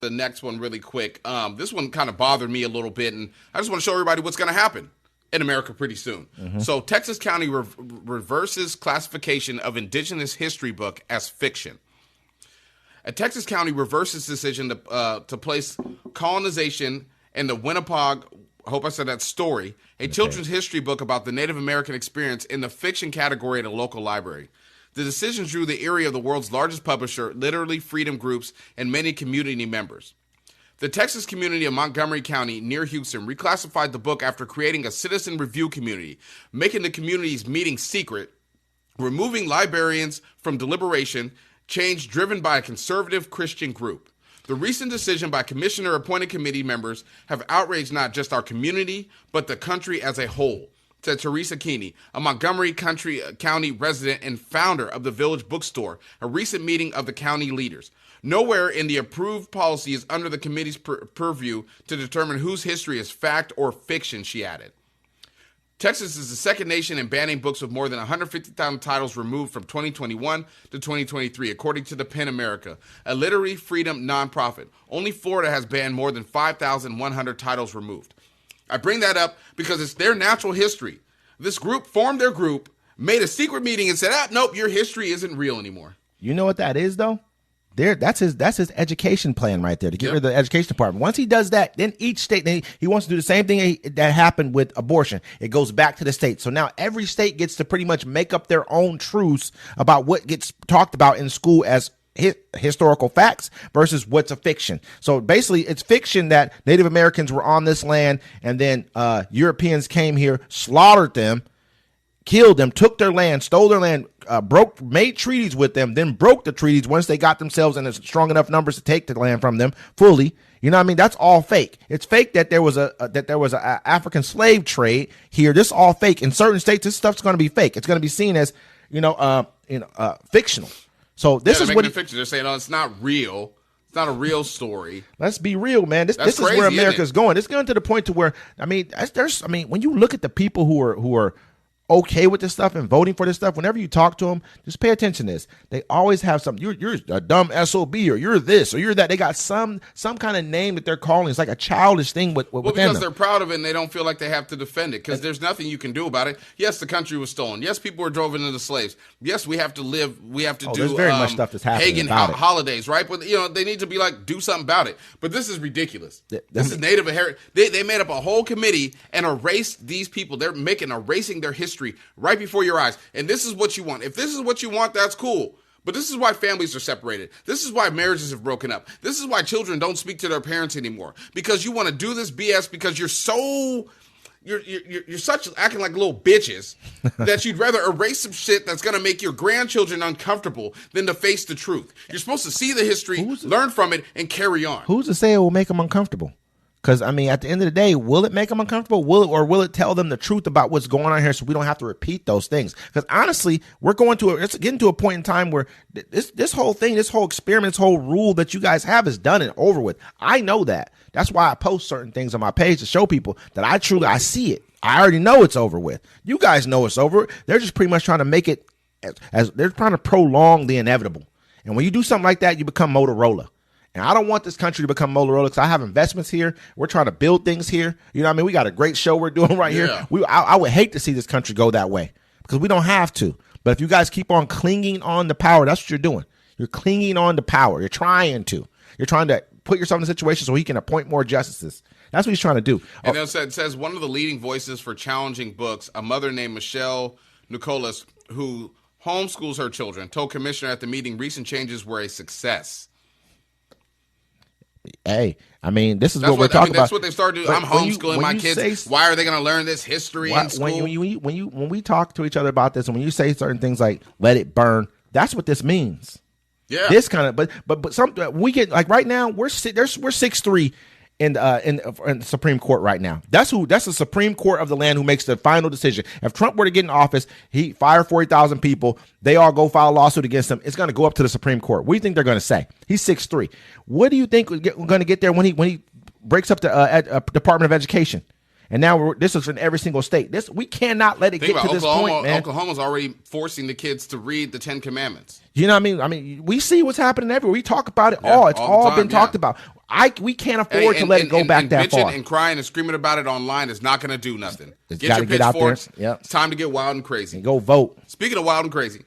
The next one really quick. This one kind of bothered me a little bit, and I just want to show everybody what's going to happen in America pretty soon. So Texas County reverses classification of Indigenous history book as fiction. A Texas County reverses decision to place colonization and the Winnebago, I hope I said that, story, a children's history book about the Native American experience, in the fiction category at a local library. The decision drew the ire of the world's largest publisher, literary freedom groups, and many community members. The Texas community of Montgomery County, near Houston, reclassified the book after creating a citizen review community, making the community's meeting secret, removing librarians from deliberation, change driven by a conservative Christian group. The recent decision by commissioner-appointed committee members have outraged not just our community, but the country as a whole, said Teresa Keeney, a Montgomery County resident and founder of the Village Bookstore, a recent meeting of the county leaders. Nowhere in the approved policy is under the committee's purview to determine whose history is fact or fiction, she added. Texas is the second nation in banning books with more than 150,000 titles removed from 2021 to 2023, according to the PEN America, a literary freedom nonprofit. Only Florida has banned more than 5,100 titles removed. I bring that up because it's their natural history. This group formed their group, made a secret meeting, and said, nope, your history isn't real anymore. You know what that is, though? That's his education plan right there, to get rid of the education department. Once he does that, then each state, he wants to do the same thing that happened with abortion. It goes back to the state. So now every state gets to pretty much make up their own truths about what gets talked about in school as historical facts versus what's a fiction. So basically, it's fiction that Native Americans were on this land, and then Europeans came here, slaughtered them, killed them, took their land, stole their land, made treaties with them, then broke the treaties once they got themselves in strong enough numbers to take the land from them fully. You know what I mean? That's all fake. It's fake that there was a African slave trade here. This is all fake. In certain states, this stuff's going to be fake. It's going to be seen as fictional. So this is what fiction. They're saying, it's not real. It's not a real story. Let's be real, man. This is where America's going. It's going to the point to where when you look at the people who are okay with this stuff and voting for this stuff, whenever you talk to them, just pay attention to this. They always have something. You're a dumb SOB, or you're this, or you're that. They got some kind of name that they're calling. It's like a childish thing because they're proud of it and they don't feel like they have to defend it, because there's nothing you can do about it. Yes, the country was stolen. Yes, people were driven into slaves. Yes, we have to live. We have to do there's very much stuff that's happening pagan holidays, right? But they need to be like, do something about it. But this is ridiculous. This is Native Heritage. They made up a whole committee and erased these people. They're erasing their history right before your eyes. And this is what you want. If this is what you want, that's cool. But this is why families are separated. This is why marriages have broken up. This is why children don't speak to their parents anymore. Because you want to do this BS because you're such acting like little bitches that you'd rather erase some shit that's going to make your grandchildren uncomfortable than to face the truth. You're supposed to see the history, learn from it, and carry on. Who's to say it will make them uncomfortable? Because, at the end of the day, will it make them uncomfortable? Will it tell them the truth about what's going on here so we don't have to repeat those things? Because, honestly, it's getting to a point in time where this whole thing, this whole experiment, this whole rule that you guys have is done and over with. I know that. That's why I post certain things on my page to show people that I see it. I already know it's over with. You guys know it's over. They're just pretty much trying to make it as they're trying to prolong the inevitable. And when you do something like that, you become Motorola. And I don't want this country to become Motorola because I have investments here. We're trying to build things here. You know what I mean? We got a great show we're doing right here. I would hate to see this country go that way because we don't have to. But if you guys keep on clinging on to power, that's what you're doing. You're clinging on to power. You're trying to put yourself in a situation so he can appoint more justices. That's what he's trying to do. And it says one of the leading voices for challenging books, a mother named Michelle Nicholas, who homeschools her children, told Commissioner at the meeting recent changes were a success. Hey, this is what we're talking about. That's what they started doing. I'm homeschooling my kids. Why are they going to learn this history in school? When we talk to each other about this, and when you say certain things like "let it burn," that's what this means. Yeah. This kind of, but something we get like right now we're 6'3" in the Supreme Court right now. That's the Supreme Court of the land who makes the final decision. If Trump were to get in office, he fire 40,000 people, they all go file a lawsuit against him. It's going to go up to the Supreme Court. What do you think they're going to say? He's 6'3". What do you think we're going to get there when he breaks up the Department of Education? And now this is in every single state. We cannot let it get to this point, man. Oklahoma's already forcing the kids to read the 10 Commandments. You know what I mean? We see what's happening everywhere. We talk about it all. It's all been talked about. We can't afford to let it go back that bitching far. And crying and screaming about it online is not going to do nothing. It's Get gotta your get out there. pitchforks. Yep. It's time to get wild and crazy. And go vote. Speaking of wild and crazy,